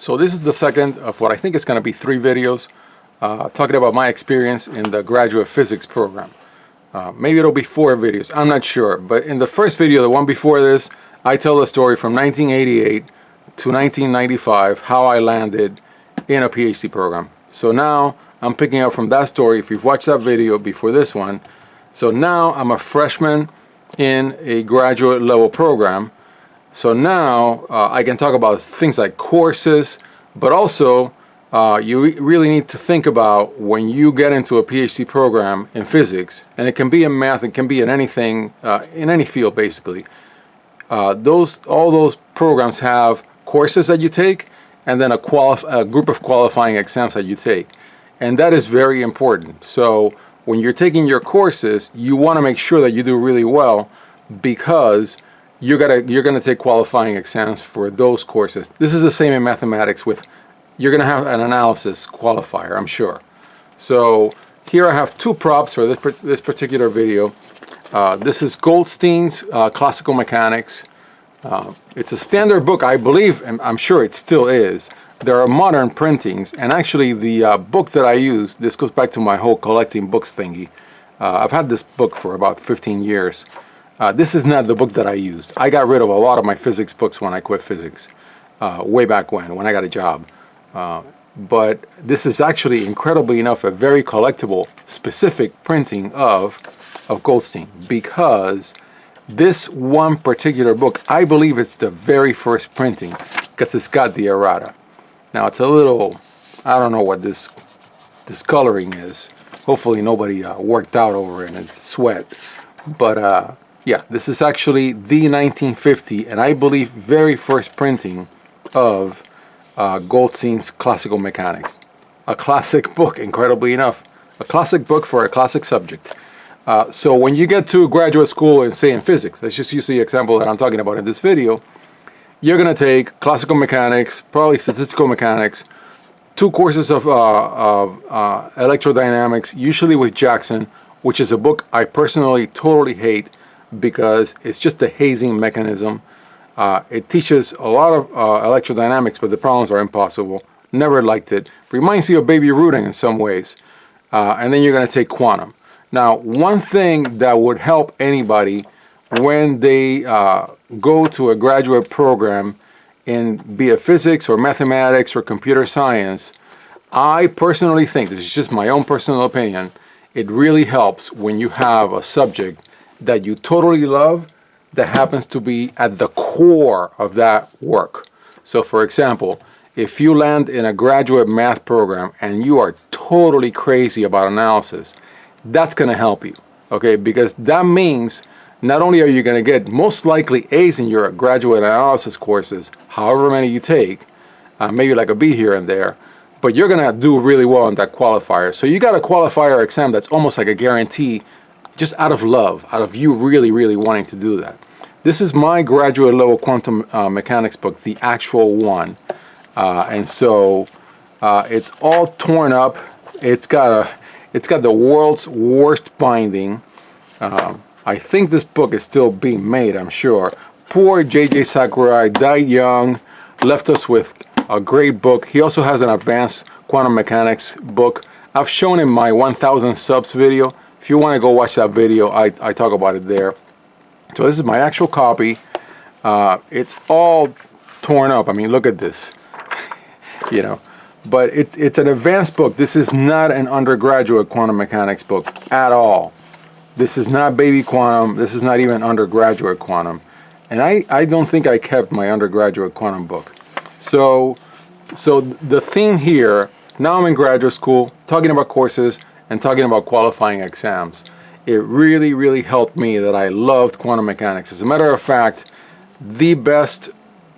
So this is the second of what I think is going to be 3 videos talking about my experience in the graduate physics program. Maybe it'll be 4 videos, I'm not sure. But in the first video, the one before this, I tell the story from 1988 to 1995, how I landed in a PhD program. So now I'm picking up from that story, if you've watched that video before this one. So now I'm a freshman in a graduate level program. So now I can talk about things like courses, but also you really need to think about when you get into a PhD program in physics, and it can be in math, it can be in anything, in any field basically. All those programs have courses that you take, and then a group of qualifying exams that you take. And that is very important. So when you're taking your courses, you want to make sure that you do really well, because you're gonna take qualifying exams for those courses. This is the same in mathematics with, you're gonna have an analysis qualifier, I'm sure. So here I have 2 props for this particular video. This is Goldstein's Classical Mechanics. It's a standard book, I believe, and I'm sure it still is. There are modern printings, and actually the book that I use, this goes back to my whole collecting books thingy. I've had this book for about 15 years. This is not the book that I used. I got rid of a lot of my physics books when I quit physics, way back when I got a job. But this is actually, incredibly enough, a very collectible, specific printing of Goldstein, because this one particular book, I believe it's the very first printing, because it's got the errata. Now it's a little, I don't know what this coloring is. Hopefully nobody worked out over it and it's sweat. But yeah, this is actually the 1950, and I believe very first printing of Goldstein's Classical Mechanics. A classic book, incredibly enough. A classic book for a classic subject. So when you get to graduate school and say in physics, let's just use the example that I'm talking about in this video, you're going to take classical mechanics, probably statistical mechanics, 2 courses of electrodynamics, usually with Jackson, which is a book I personally totally hate, because it's just a hazing mechanism. It teaches a lot of electrodynamics, but the problems are impossible. Never liked it. Reminds you of baby rooting in some ways. And then you're going to take quantum. Now, one thing that would help anybody when they go to a graduate program in be it physics or mathematics or computer science, I personally think, this is just my own personal opinion, it really helps when you have a subject that you totally love that happens to be at the core of that work. So for example, if you land in a graduate math program and you are totally crazy about analysis, that's going to help you, okay? Because that means not only are you going to get most likely A's in your graduate analysis courses, however many you take, maybe like a B here and there, but you're going to do really well on that qualifier. So you got a qualifier exam that's almost like a guarantee, just out of love, out of you really, really wanting to do that. This is my graduate level quantum mechanics book, the actual one. And so it's all torn up. It's got the world's worst binding. I think this book is still being made, I'm sure. Poor J.J. Sakurai died young, left us with a great book. He also has an advanced quantum mechanics book. I've shown him my 1000 subs video. If you want to go watch that video, I talk about it there. So this is my actual copy. It's all torn up. I mean, look at this. You know, but it's an advanced book. This is not an undergraduate quantum mechanics book at all. This is not baby quantum. This is not even undergraduate quantum. And I don't think I kept my undergraduate quantum book. So the theme here, now I'm in graduate school, talking about courses and talking about qualifying exams. It really, really helped me that I loved quantum mechanics. As a matter of fact, the best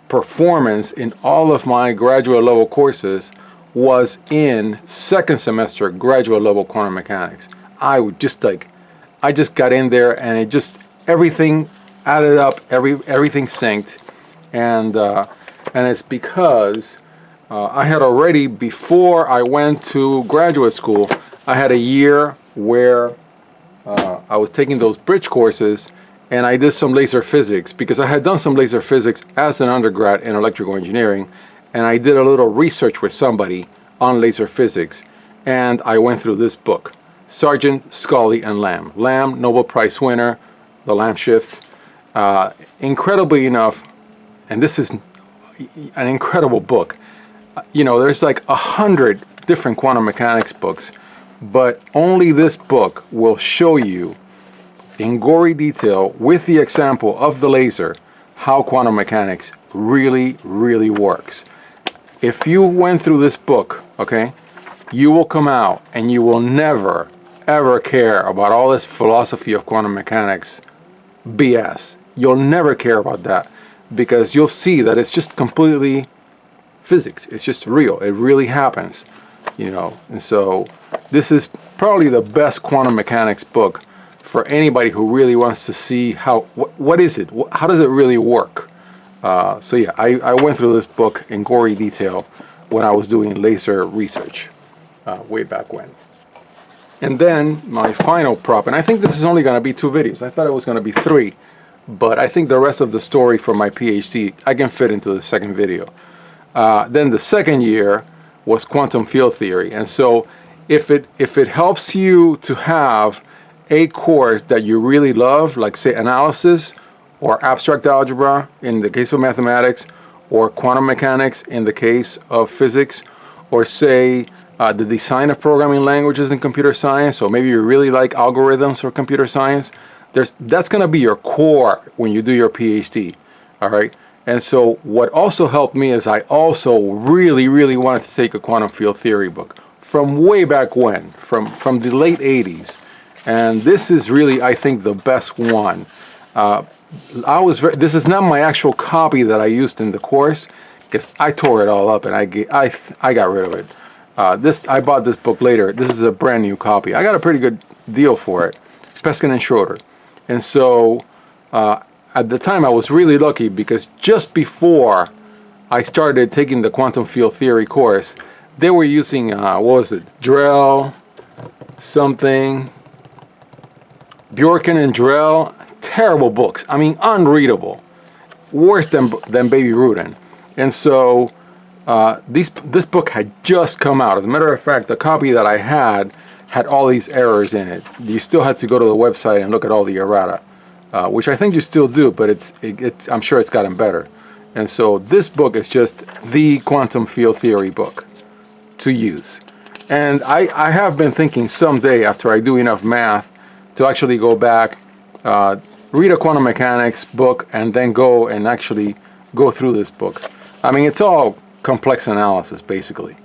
performance in all of my graduate level courses was in second semester graduate level quantum mechanics. I just got in there, and it just, everything added up, everything synced, and it's because I had already, before I went to graduate school, I had a year where I was taking those bridge courses, and I did some laser physics, because I had done some laser physics as an undergrad in electrical engineering, and I did a little research with somebody on laser physics, and I went through this book, Sargent, Scully, and Lamb. Lamb, Nobel Prize winner, the Lamb shift. Incredibly enough, and this is an incredible book. You know, there's like 100 different quantum mechanics books, but only this book will show you in gory detail, with the example of the laser, how quantum mechanics really, really works. If you went through this book, okay, you will come out and you will never, ever care about all this philosophy of quantum mechanics BS. You'll never care about that, because you'll see that it's just completely physics. It's just real. It really happens, you know. And so this is probably the best quantum mechanics book for anybody who really wants to see how, what is it? How does it really work? So yeah, I went through this book in gory detail when I was doing laser research way back when. And then my final prop, and I think this is only going to be 2 videos. I thought it was going to be 3, but I think the rest of the story for my PhD I can fit into the second video. Then the second year was quantum field theory, and so if it helps you to have a course that you really love, like say analysis or abstract algebra in the case of mathematics, or quantum mechanics in the case of physics, or say the design of programming languages in computer science, or maybe you really like algorithms for computer science, that's going to be your core when you do your PhD, all right? And so what also helped me is I also really, really wanted to take a quantum field theory book from way back when, from the late 80s. And this is really, I think, the best one. This is not my actual copy that I used in the course, because I tore it all up and I got rid of it. I bought this book later. This is a brand new copy. I got a pretty good deal for it, Peskin and Schroeder. And so at the time I was really lucky, because just before I started taking the quantum field theory course, they were using, what was it, Drell, something, Bjorken and Drell, terrible books. I mean, unreadable, worse than Baby Rudin. And so this book had just come out. As a matter of fact, the copy that I had all these errors in it. You still had to go to the website and look at all the errata, which I think you still do, but I'm sure it's gotten better. And so this book is just the quantum field theory book to use. And I have been thinking someday, after I do enough math, to actually go back, read a quantum mechanics book, and then go and actually go through this book. I mean, it's all complex analysis, basically,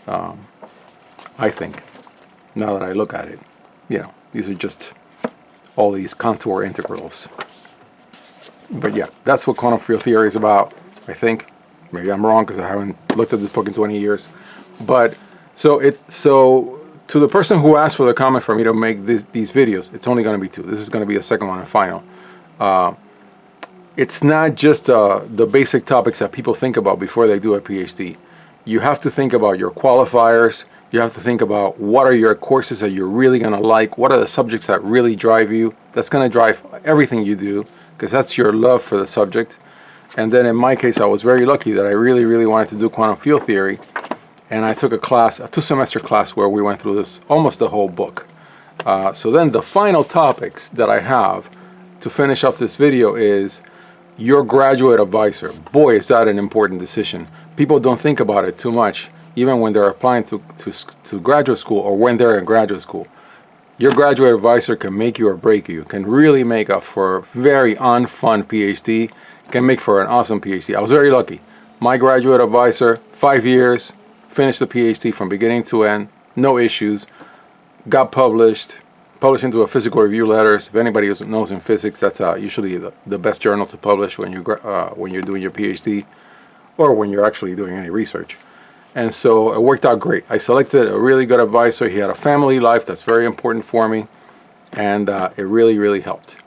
I think, now that I look at it. You know, these are just all these contour integrals. But yeah, that's what quantum field theory is about, I think. Maybe I'm wrong, because I haven't looked at this book in 20 years. But so to the person who asked for the comment for me to make these videos, it's only going to be 2. This is going to be the second one and final. It's not just the basic topics that people think about before they do a PhD. You have to think about your qualifiers. You have to think about what are your courses that you're really going to like. What are the subjects that really drive you? That's going to drive everything you do, because that's your love for the subject. And then in my case, I was very lucky that I really, really wanted to do quantum field theory. And I took a class, a 2-semester class, where we went through this, almost the whole book. So then the final topics that I have to finish off this video is your graduate advisor. Boy, is that an important decision. People don't think about it too much, even when they're applying to graduate school, or when they're in graduate school. Your graduate advisor can make you or break you, can really make up for a very unfun PhD, can make for an awesome PhD. I was very lucky. My graduate advisor, 5 years, finished the PhD from beginning to end, no issues, got published into a physical review letters. If anybody knows in physics, that's usually the best journal to publish when you're doing your PhD, or when you're actually doing any research. And so it worked out great. I selected a really good advisor. He had a family life that's very important for me, and it really, really helped.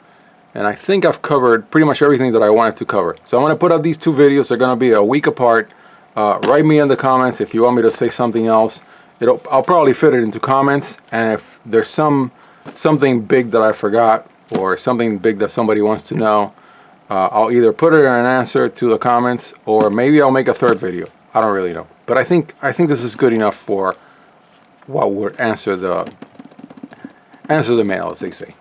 And I think I've covered pretty much everything that I wanted to cover. So I'm going to put out these 2 videos. They're going to be a week apart. Write me in the comments if you want me to say something else. I'll probably fit it into comments, and if there's something big that I forgot, or something big that somebody wants to know, I'll either put it in an answer to the comments, or maybe I'll make a 3rd video. I don't really know. But I think this is good enough for what would answer the mail, as they say.